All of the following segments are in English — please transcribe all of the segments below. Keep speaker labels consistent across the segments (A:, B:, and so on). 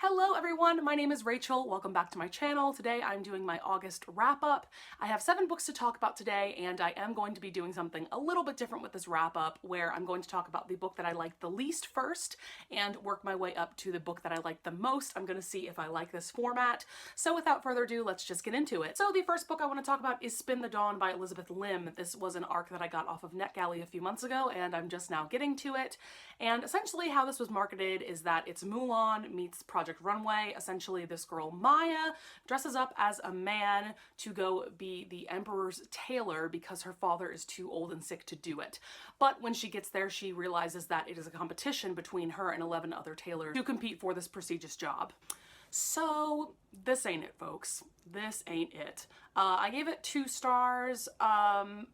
A: Hello everyone, my name is Rachel. Welcome back to my channel. Today I'm doing my August wrap-up. I have 7 books to talk about today, and I am going to be doing something a little bit different with this wrap-up, where I'm going to talk about the book that I like the least first and work my way up to the book that I like the most. I'm going to see if I like this format. So without further ado, let's just get into it. So the first book I want to talk about is Spin the Dawn by Elizabeth Lim. This was an arc that I got off of NetGalley a few months ago, and I'm just now getting to it. And essentially how this was marketed is that it's Mulan meets Project Runway. Essentially, this girl Maya dresses up as a man to go be the Emperor's tailor because her father is too old and sick to do it. But when she gets there, she realizes that it is a competition between her and 11 other tailors to compete for this prestigious job. So this ain't it, folks. This ain't it. I gave it 2 stars.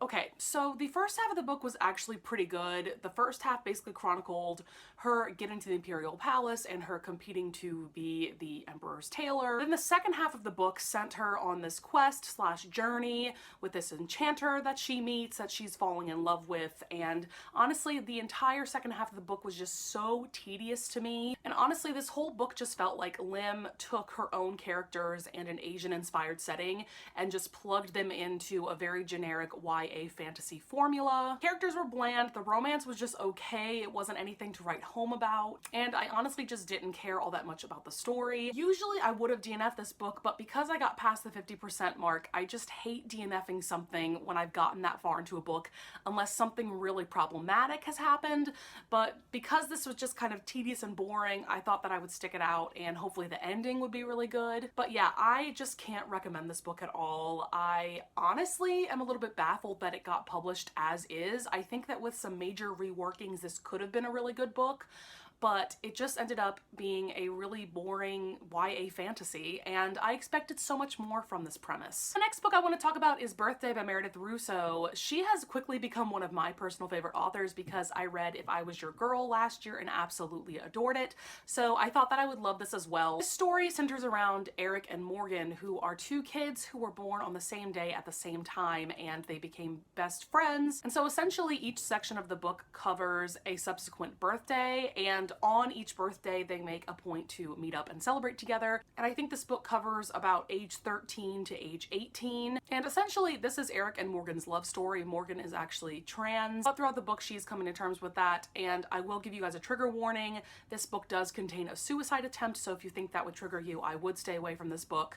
A: Okay, so the first half of the book was actually pretty good. The first half basically chronicled her getting to the Imperial Palace and her competing to be the Emperor's tailor. Then the second half of the book sent her on this quest slash journey with this enchanter that she meets, that she's falling in love with, and honestly, the entire second half of the book was just so tedious to me. And honestly, this whole book just felt like Lim took her own characters and an Asian-inspired setting and just plugged them into a very generic YA fantasy formula. Characters were bland, the romance was just okay, it wasn't anything to write home about, and I honestly just didn't care all that much about the story. Usually I would have DNF'd this book, but because I got past the 50% mark, I just hate DNFing something when I've gotten that far into a book, unless something really problematic has happened. But because this was just kind of tedious and boring, I thought that I would stick it out and hopefully the ending would be really good. But yeah, I just can't recommend this book at all. I honestly am a little bit baffled that it got published as is. I think that with some major reworkings, this could have been a really good book, but it just ended up being a really boring YA fantasy, and I expected so much more from this premise. The next book I want to talk about is Birthday by Meredith Russo. She has quickly become one of my personal favorite authors because I read If I Was Your Girl last year and absolutely adored it, so I thought that I would love this as well. This story centers around Eric and Morgan, who are 2 kids who were born on the same day at the same time, and they became best friends. And so essentially each section of the book covers a subsequent birthday, and on each birthday they make a point to meet up and celebrate together. And I think this book covers about age 13 to age 18. And essentially this is Eric and Morgan's love story. Morgan is actually trans, but throughout the book she's coming to terms with that. And I will give you guys a trigger warning. This book does contain a suicide attempt, so if you think that would trigger you, I would stay away from this book.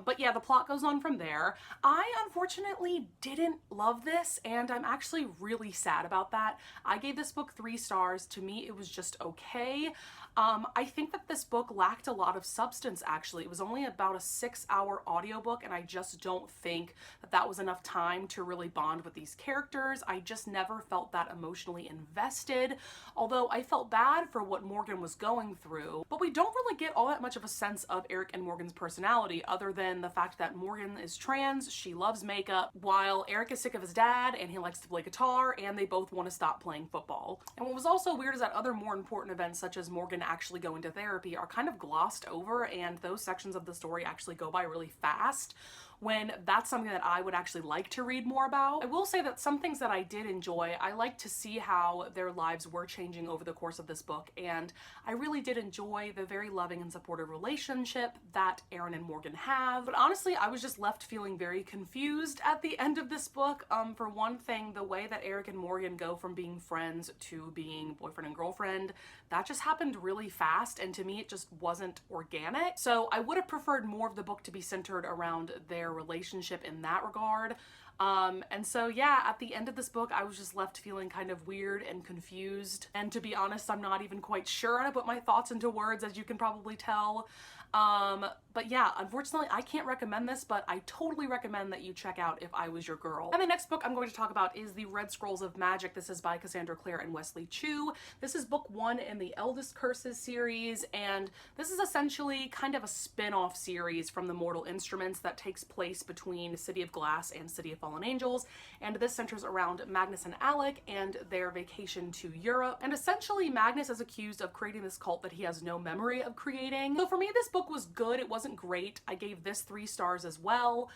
A: But yeah, the plot goes on from there. I unfortunately didn't love this, and I'm actually really sad about that. I gave this book 3 stars. To me, it was just okay. I think that this book lacked a lot of substance, actually. It was only about a 6-hour audiobook, and I just don't think that that was enough time to really bond with these characters. I just never felt that emotionally invested, although I felt bad for what Morgan was going through. But we don't really get all that much of a sense of Eric and Morgan's personality, other than the fact that Morgan is trans, she loves makeup, while Eric is sick of his dad and he likes to play guitar, and they both want to stop playing football. And what was also weird is that other more important events, such as Morgan actually going to therapy, are kind of glossed over, and those sections of the story actually go by really fast, when that's something that I would actually like to read more about. I will say that some things that I did enjoy, I like to see how their lives were changing over the course of this book, and I really did enjoy the very loving and supportive relationship that Aaron and Morgan have. But honestly, I was just left feeling very confused at the end of this book. For one thing, the way that Eric and Morgan go from being friends to being boyfriend and girlfriend, that just happened really fast, and to me it just wasn't organic. So I would have preferred more of the book to be centered around their relationship in that regard. And so yeah, at the end of this book, I was just left feeling kind of weird and confused. And to be honest, I'm not even quite sure how to put my thoughts into words, as you can probably tell. But yeah, unfortunately, I can't recommend this, but I totally recommend that you check out If I Was Your Girl. And the next book I'm going to talk about is The Red Scrolls of Magic. This is by Cassandra Clare and Wesley Chu. This is book 1 in the Eldest Curses series, and this is essentially kind of a spin-off series from the Mortal Instruments that takes place between City of Glass and City of Fallen Fallen Angels, and this centers around Magnus and Alec and their vacation to Europe. And essentially Magnus is accused of creating this cult that he has no memory of creating. So for me, this book was good. It wasn't great. I gave this 3 stars as well.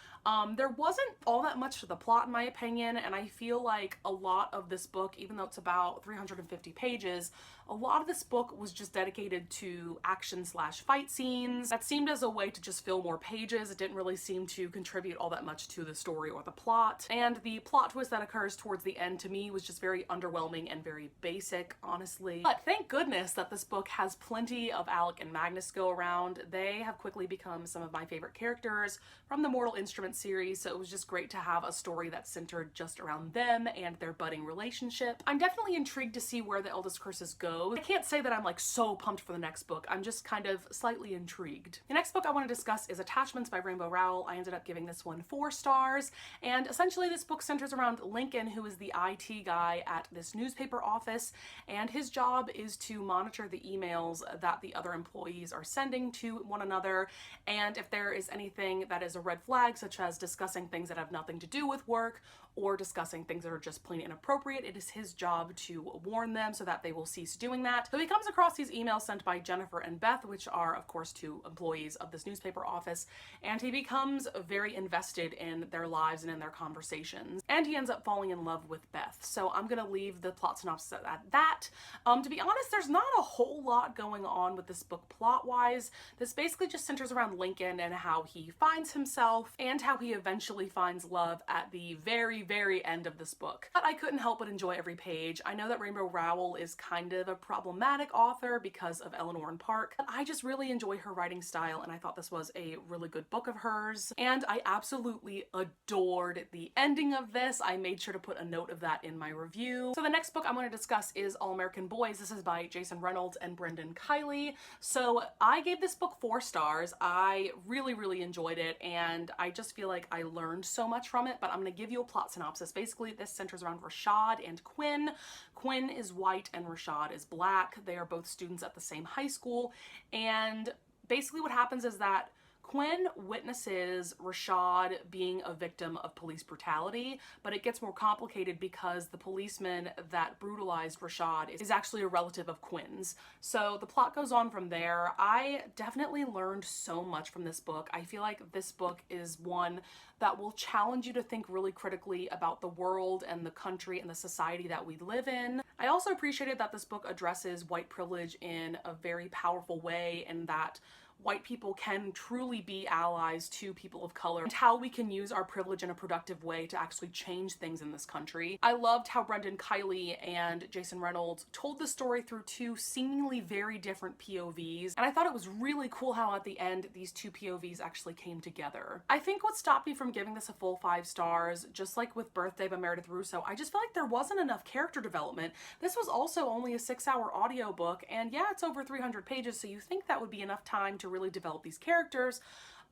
A: There wasn't all that much to the plot in my opinion, and I feel like a lot of this book, even though it's about 350 pages, a lot of this book was just dedicated to action slash fight scenes. That seemed as a way to just fill more pages. It didn't really seem to contribute all that much to the story or the plot. And the plot twist that occurs towards the end to me was just very underwhelming and very basic, honestly. But thank goodness that this book has plenty of Alec and Magnus go around. They have quickly become some of my favorite characters from the Mortal Instruments series, so it was just great to have a story that's centered just around them and their budding relationship. I'm definitely intrigued to see where the Eldest Curses go. I can't say that I'm like so pumped for the next book. I'm just kind of slightly intrigued. The next book I want to discuss is Attachments by Rainbow Rowell. I ended up giving this one 4 stars, and essentially this book centers around Lincoln, who is the IT guy at this newspaper office, and his job is to monitor the emails that the other employees are sending to one another, and if there is anything that is a red flag, such as discussing things that have nothing to do with work or discussing things that are just plain inappropriate, it is his job to warn them so that they will cease doing that. So he comes across these emails sent by Jennifer and Beth, which are of course 2 employees of this newspaper office, and he becomes very invested in their lives and in their conversations, and he ends up falling in love with Beth. So I'm gonna leave the plot synopsis at that. To be honest, there's not a whole lot going on with this book plot-wise. This basically just centers around Lincoln and how he finds himself and how he eventually finds love at the very end of this book. But I couldn't help but enjoy every page. I know that Rainbow Rowell is kind of a problematic author because of Eleanor and Park, but I just really enjoy her writing style, and I thought this was a really good book of hers, and I absolutely adored the ending of this. I made sure to put a note of that in my review. So the next book I'm going to discuss is All American Boys. This is by Jason Reynolds and Brendan Kiley. So I gave this book 4 stars. I really enjoyed it, and I just feel like I learned so much from it, but I'm going to give you a plot synopsis. Basically, this centers around Rashad and Quinn. Quinn is white and Rashad is black. They are both students at the same high school, and basically what happens is that Quinn witnesses Rashad being a victim of police brutality, but it gets more complicated because the policeman that brutalized Rashad is actually a relative of Quinn's. So the plot goes on from there. I definitely learned so much from this book. I feel like this book is one that will challenge you to think really critically about the world and the country and the society that we live in. I also appreciated that this book addresses white privilege in a very powerful way, and that white people can truly be allies to people of color, and how we can use our privilege in a productive way to actually change things in this country. I loved how Brendan Kiley and Jason Reynolds told the story through 2 seemingly very different POVs, and I thought it was really cool how at the end these 2 POVs actually came together. I think what stopped me from giving this a full 5 stars, just like with Birthday by Meredith Russo, I just felt like there wasn't enough character development. This was also only a 6-hour audiobook, and yeah, it's over 300 pages, so you think that would be enough time to really develop these characters,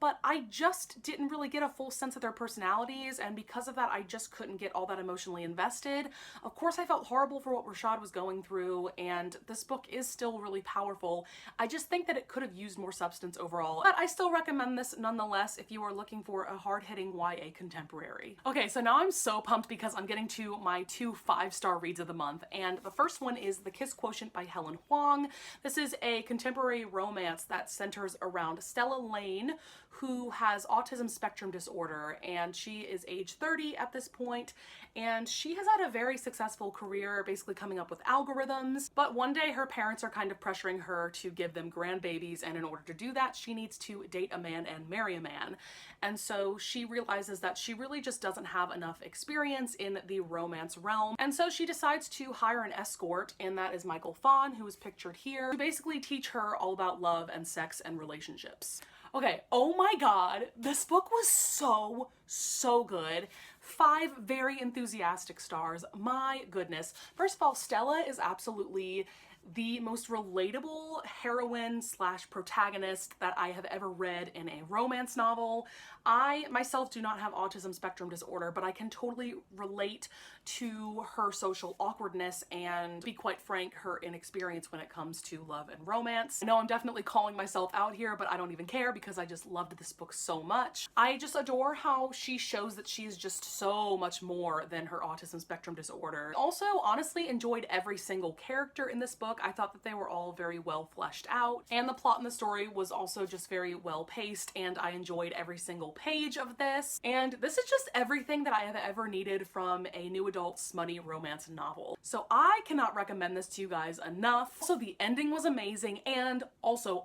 A: but I just didn't really get a full sense of their personalities, and because of that I just couldn't get all that emotionally invested. Of course I felt horrible for what Rashad was going through, and this book is still really powerful. I just think that it could have used more substance overall, but I still recommend this nonetheless if you are looking for a hard-hitting YA contemporary. Okay, so now I'm so pumped because I'm getting to my 2 5-star reads of the month, and the first one is The Kiss Quotient by Helen Huang. This is a contemporary romance that centers around Stella Lane, who has autism spectrum disorder, and she is age 30 at this point, and she has had a very successful career basically coming up with algorithms, but one day her parents are kind of pressuring her to give them grandbabies, and in order to do that she needs to date a man and marry a man. And so she realizes that she really just doesn't have enough experience in the romance realm, and so she decides to hire an escort, and that is Michael Fawn, who is pictured here, to basically teach her all about love and sex and relationships. Okay, oh my god, this book was so good. 5 very enthusiastic stars, my goodness. First of all, Stella is absolutely the most relatable heroine slash protagonist that I have ever read in a romance novel. I myself do not have autism spectrum disorder, but I can totally relate to her social awkwardness and, to be quite frank, her inexperience when it comes to love and romance. I know I'm definitely calling myself out here, but I don't even care because I just loved this book so much. I just adore how she shows that she is just so much more than her autism spectrum disorder. Also, honestly enjoyed every single character in this book. I thought that they were all very well fleshed out, and the plot and the story was also just very well paced, and I enjoyed every single page of this. And this is just everything that I have ever needed from a new adult smutty romance novel. So I cannot recommend this to you guys enough. Also, the ending was amazing, and also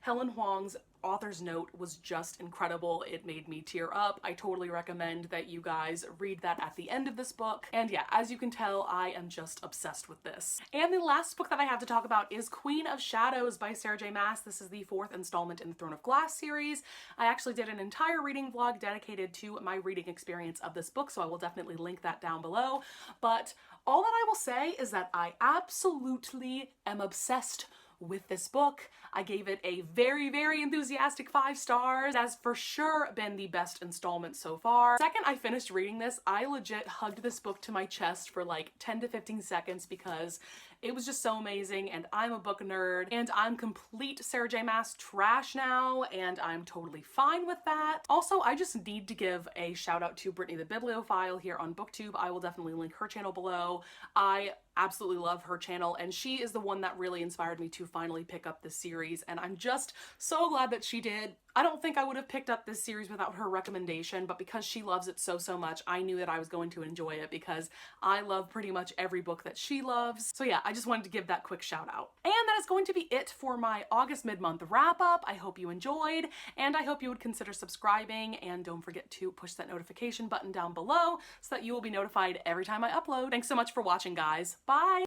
A: Helen Huang's author's note was just incredible. It made me tear up. I totally recommend that you guys read that at the end of this book. And yeah, as you can tell, I am just obsessed with this. And the last book that I have to talk about is Queen of Shadows by Sarah J Maas. This is the 4th installment in the Throne of Glass series. I actually did an entire reading vlog dedicated to my reading experience of this book, so I will definitely link that down below. But all that I will say is that I absolutely am obsessed with this book. I gave it a very, very enthusiastic 5 stars. It has for sure been the best installment so far. The second I finished reading this, I legit hugged this book to my chest for like 10 to 15 seconds because it was just so amazing, and I'm a book nerd, and I'm complete Sarah J Maas trash now, and I'm totally fine with that. Also, I just need to give a shout out to Brittany the Bibliophile here on BookTube. I will definitely link her channel below. I absolutely love her channel, and she is the one that really inspired me to finally pick up this series, and I'm just so glad that she did. I don't think I would have picked up this series without her recommendation, but because she loves it so much, I knew that I was going to enjoy it because I love pretty much every book that she loves. So yeah, I just wanted to give that quick shout out. And that is going to be it for my August mid-month wrap up. I hope you enjoyed, and I hope you would consider subscribing, and don't forget to push that notification button down below so that you will be notified every time I upload. Thanks so much for watching, guys. Bye!